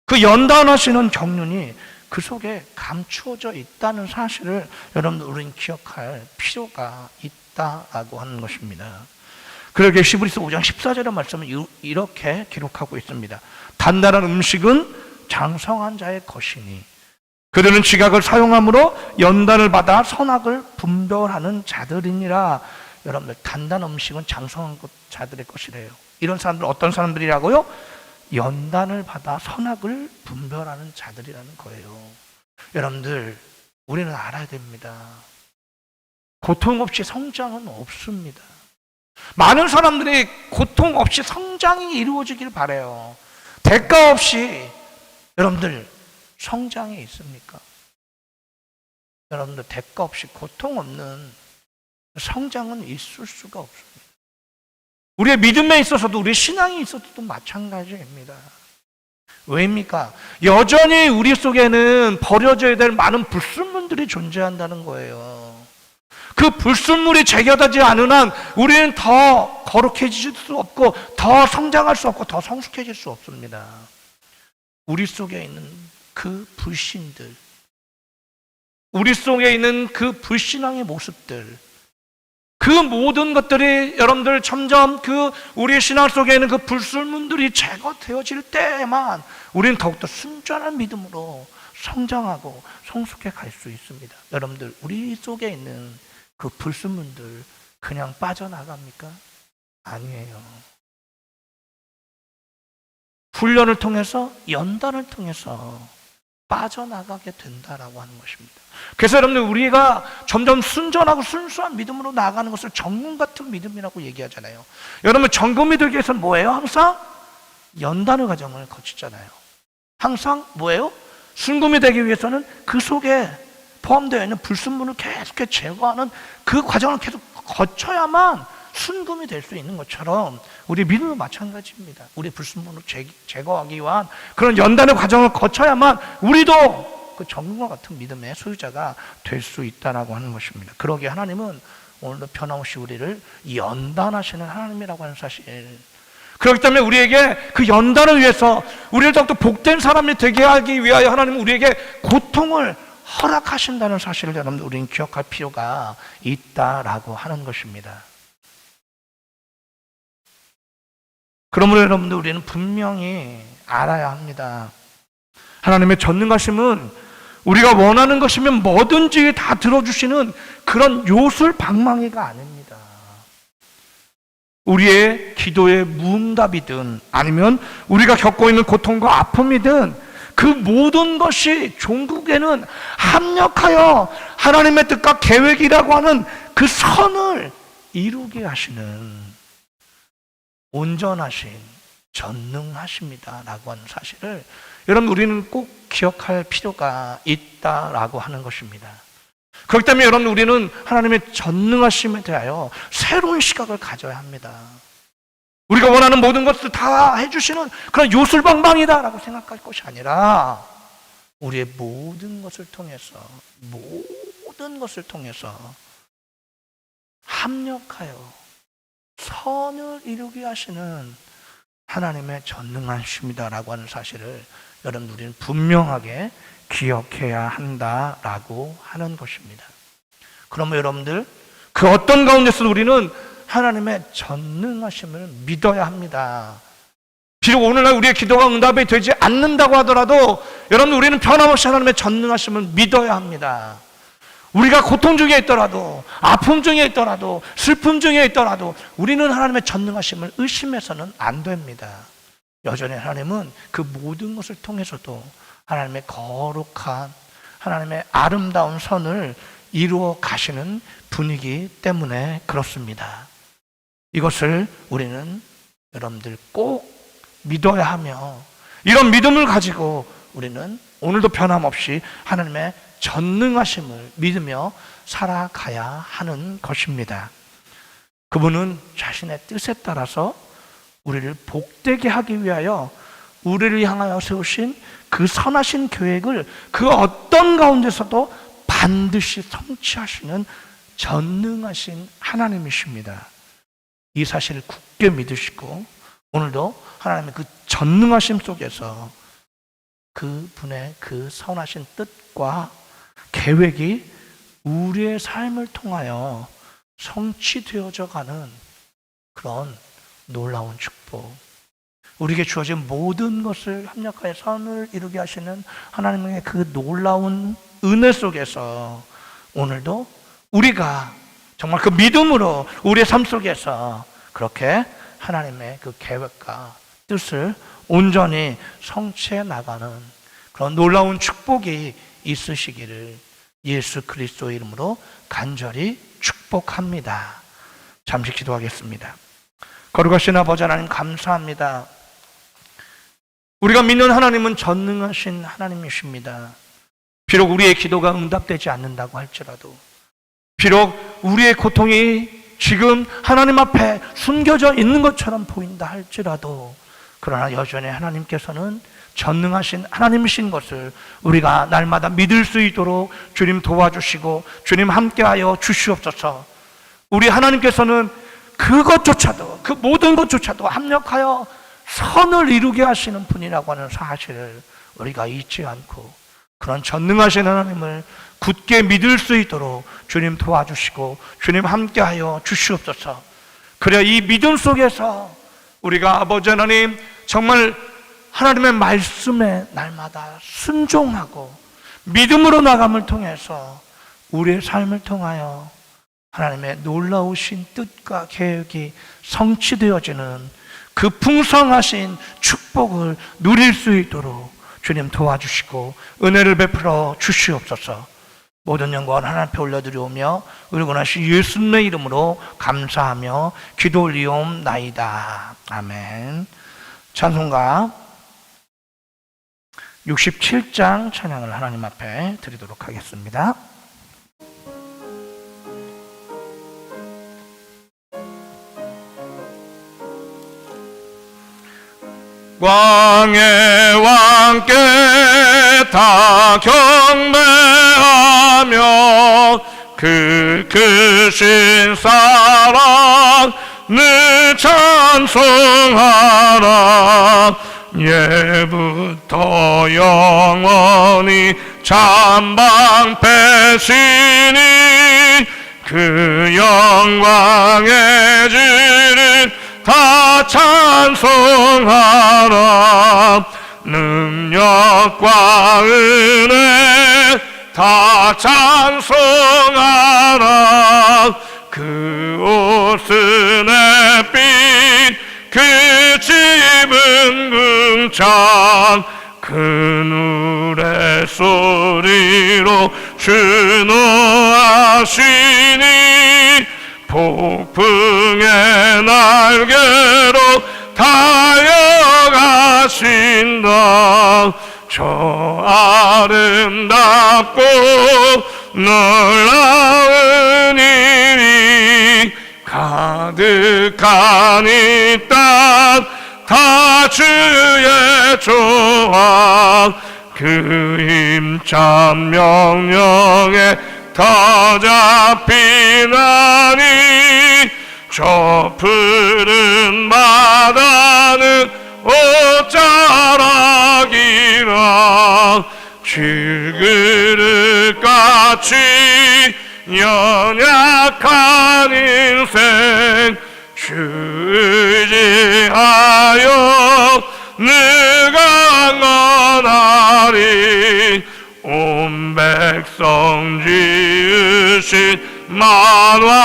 그 연단하시는 경륜이 그 속에 감추어져 있다는 사실을 여러분들, 우리는 기억할 필요가 있다라고 하는 것입니다. 그러게 히브리서 5장 14절의 말씀은 이렇게 기록하고 있습니다. 단단한 음식은 장성한 자의 것이니 그들은 지각을 사용함으로 연단을 받아 선악을 분별하는 자들이니라. 여러분들, 단단한 음식은 장성한 자들의 것이래요. 이런 사람들 어떤 사람들이라고요? 연단을 받아 선악을 분별하는 자들이라는 거예요. 여러분들, 우리는 알아야 됩니다. 고통 없이 성장은 없습니다. 많은 사람들이 고통 없이 성장이 이루어지길 바라요. 대가 없이 여러분들 성장이 있습니까? 여러분들, 대가 없이 고통 없는 성장은 있을 수가 없습니다. 우리의 믿음에 있어서도, 우리의 신앙에 있어서도 마찬가지입니다. 왜입니까? 여전히 우리 속에는 버려져야 될 많은 불순물들이 존재한다는 거예요. 그 불순물이 제거되지 않은 한 우리는 더 거룩해질 수 없고, 더 성장할 수 없고, 더 성숙해질 수 없습니다. 우리 속에 있는 그 불신들, 우리 속에 있는 그 불신앙의 모습들, 그 모든 것들이 여러분들 점점 그 우리의 신앙 속에 있는 그 불순물들이 제거되어질 때에만 우리는 더욱더 순전한 믿음으로 성장하고 성숙해 갈 수 있습니다. 여러분들, 우리 속에 있는 그 불순물들 그냥 빠져나갑니까? 아니에요. 훈련을 통해서, 연단을 통해서 빠져나가게 된다라고 하는 것입니다. 그래서 여러분들, 우리가 점점 순전하고 순수한 믿음으로 나아가는 것을 정금 같은 믿음이라고 얘기하잖아요. 여러분, 정금이 되기 위해서는 뭐예요? 항상 연단의 과정을 거치잖아요. 항상 뭐예요? 순금이 되기 위해서는 그 속에 포함되어 있는 불순물을 계속해서 제거하는 그 과정을 계속 거쳐야만 순금이 될 수 있는 것처럼 우리 믿음도 마찬가지입니다. 우리 불순물을 제거하기 위한 그런 연단의 과정을 거쳐야만 우리도 그 정금과 같은 믿음의 소유자가 될 수 있다라고 하는 것입니다. 그러기에 하나님은 오늘도 변함없이 우리를 연단하시는 하나님이라고 하는 사실. 그렇기 때문에 우리에게 그 연단을 위해서 우리를 더욱더 복된 사람이 되게 하기 위하여 하나님은 우리에게 고통을 허락하신다는 사실을 여러분들 우리는 기억할 필요가 있다라고 하는 것입니다. 그러므로 여러분들, 우리는 분명히 알아야 합니다. 하나님의 전능하심은 우리가 원하는 것이면 뭐든지 다 들어주시는 그런 요술방망이가 아닙니다. 우리의 기도의 무응답이든 아니면 우리가 겪고 있는 고통과 아픔이든 그 모든 것이 종국에는 합력하여 하나님의 뜻과 계획이라고 하는 그 선을 이루게 하시는 온전하신 전능하십니다라고 하는 사실을 여러분, 우리는 꼭 기억할 필요가 있다라고 하는 것입니다. 그렇기 때문에 여러분, 우리는 하나님의 전능하심에 대하여 새로운 시각을 가져야 합니다. 우리가 원하는 모든 것을 다 해주시는 그런 요술방망이다라고 생각할 것이 아니라 우리의 모든 것을 통해서 합력하여 선을 이루게 하시는 하나님의 전능하심이다라고 하는 사실을 여러분, 우리는 분명하게 기억해야 한다라고 하는 것입니다. 그러면 여러분들, 그 어떤 가운데서 우리는 하나님의 전능하심을 믿어야 합니다. 비록 오늘날 우리의 기도가 응답이 되지 않는다고 하더라도 여러분, 우리는 변함없이 하나님의 전능하심을 믿어야 합니다. 우리가 고통 중에 있더라도, 아픔 중에 있더라도, 슬픔 중에 있더라도 우리는 하나님의 전능하심을 의심해서는 안 됩니다. 여전히 하나님은 그 모든 것을 통해서도 하나님의 거룩한, 하나님의 아름다운 선을 이루어 가시는 분이기 때문에 그렇습니다. 이것을 우리는 여러분들 꼭 믿어야 하며, 이런 믿음을 가지고 우리는 오늘도 변함없이 하나님의 전능하심을 믿으며 살아가야 하는 것입니다. 그분은 자신의 뜻에 따라서 우리를 복되게 하기 위하여 우리를 향하여 세우신 그 선하신 계획을 그 어떤 가운데서도 반드시 성취하시는 전능하신 하나님이십니다. 이 사실을 굳게 믿으시고 오늘도 하나님의 그 전능하심 속에서 그분의 그 선하신 뜻과 계획이 우리의 삶을 통하여 성취되어져 가는 그런 놀라운 축복, 우리에게 주어진 모든 것을 합력하여 선을 이루게 하시는 하나님의 그 놀라운 은혜 속에서 오늘도 우리가 정말 그 믿음으로 우리의 삶 속에서 그렇게 하나님의 그 계획과 뜻을 온전히 성취해 나가는 그런 놀라운 축복이 있으시기를 예수 그리스도의 이름으로 간절히 축복합니다. 잠시 기도하겠습니다. 거룩하신 아버지 하나님, 감사합니다. 우리가 믿는 하나님은 전능하신 하나님이십니다. 비록 우리의 기도가 응답되지 않는다고 할지라도, 비록 우리의 고통이 지금 하나님 앞에 숨겨져 있는 것처럼 보인다 할지라도, 그러나 여전히 하나님께서는 전능하신 하나님이신 것을 우리가 날마다 믿을 수 있도록 주님 도와주시고 주님 함께하여 주시옵소서. 우리 하나님께서는 그것조차도, 그 모든 것조차도 합력하여 선을 이루게 하시는 분이라고 하는 사실을 우리가 잊지 않고 그런 전능하신 하나님을 굳게 믿을 수 있도록 주님 도와주시고 주님 함께하여 주시옵소서. 그래야 이 믿음 속에서 우리가 아버지 하나님 정말 하나님의 말씀에 날마다 순종하고 믿음으로 나감을 통해서 우리의 삶을 통하여 하나님의 놀라우신 뜻과 계획이 성취되어지는 그 풍성하신 축복을 누릴 수 있도록 주님 도와주시고 은혜를 베풀어 주시옵소서. 모든 영광을 하나님 앞에 올려드리오며 우리 원하신 예수님의 이름으로 감사하며 기도 올리옵나이다. 아멘. 찬송가 67장 찬양을 하나님 앞에 드리도록 하겠습니다. 왕의 왕께 다 경배하며 그 크신 사랑 늘 찬송하라. 예부터 영원히 참방패시니 그 영광의 주를 다 찬송하라. 능력과 은혜 다 찬송하라. 그 옷은 햇빛 그 집은 궁창 그 노래 소리로 준호하시니 폭풍의 날개로 타여가신다. 저 아름답고 놀라운 일이 가득한 이 땅 다 주의 조항 그 힘찬 명령에 다 잡히나니 저 푸른 바다는 옷자락이라 질그릇같이 연약한 인생 주의하여 늘 강건하리. 온 백성 지으신 만왕이시니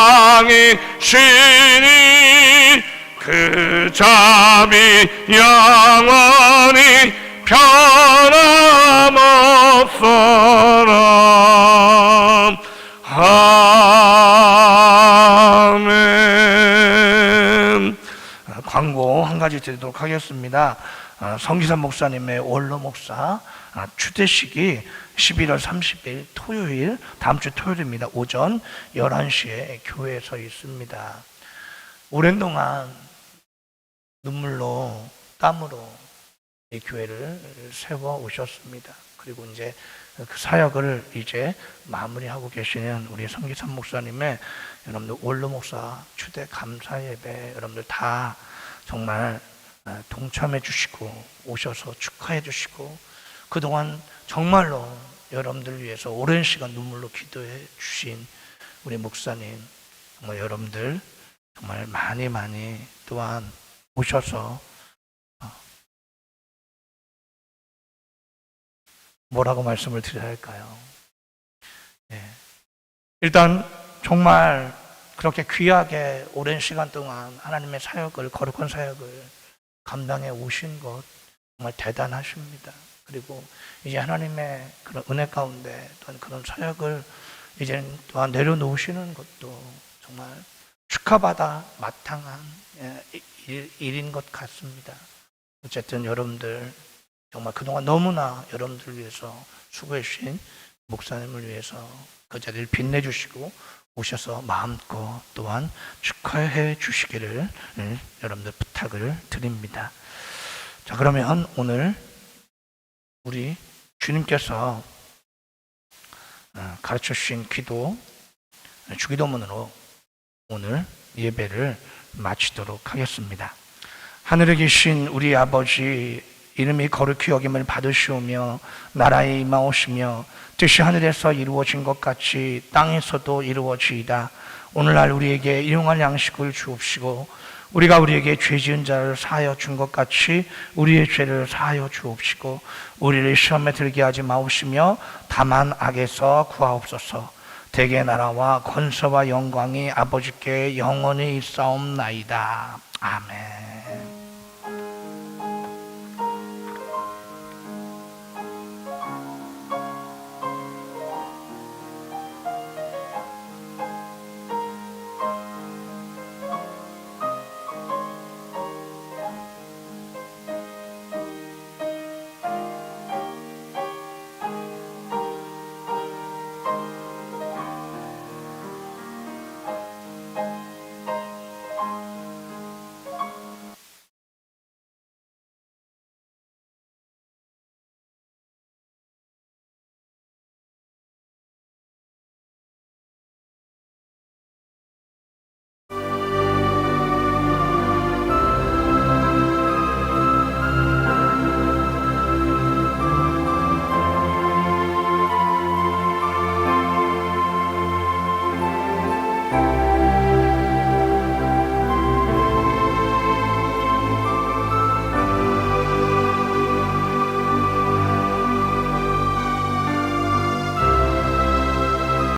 그 잠이 영원히 변함없어라. 아멘. 광고 한 가지 드리도록 하겠습니다. 성기산 목사님의 원로 목사 추대식이 11월 30일 토요일, 다음 주 토요일입니다. 오전 11시에 교회에서 있습니다. 오랜 동안 눈물로 땀으로 이 교회를 세워 오셨습니다. 그리고 이제 그 사역을 이제 마무리하고 계시는 우리 성기산 목사님의 여러분들 원로 목사 추대 감사 예배 여러분들 다 정말 동참해 주시고 오셔서 축하해 주시고 그동안 정말로 여러분들 위해서 오랜 시간 눈물로 기도해 주신 우리 목사님 정말 여러분들 정말 많이 또한 오셔서 뭐라고 말씀을 드려야 할까요? 일단 정말 그렇게 귀하게 오랜 시간 동안 하나님의 사역을 거룩한 사역을 감당해 오신 것 정말 대단하십니다. 그리고 이제 하나님의 그런 은혜 가운데 또한 그런 사역을 이제 또한 내려놓으시는 것도 정말 축하받아 마땅한 일인 것 같습니다. 어쨌든 여러분들 정말 그동안 너무나 여러분들을 위해서 수고해 주신 목사님을 위해서 그 자리를 빛내주시고 오셔서 마음껏 또한 축하해 주시기를 여러분들 부탁을 드립니다. 자, 그러면 오늘 우리 주님께서 가르쳐 주신 기도, 주기도문으로 오늘 예배를 마치도록 하겠습니다. 하늘에 계신 우리 아버지, 이름이 거룩히 여김을 받으시오며 나라에 임하오시며 뜻이 하늘에서 이루어진 것 같이 땅에서도 이루어지이다. 오늘날 우리에게 일용할 양식을 주옵시고 우리가 우리에게 죄 지은 자를 사하여 준 것 같이 우리의 죄를 사하여 주옵시고 우리를 시험에 들게 하지 마옵시며 다만 악에서 구하옵소서. 대개 나라와 권세와 영광이 아버지께 영원히 있사옵나이다. 아멘.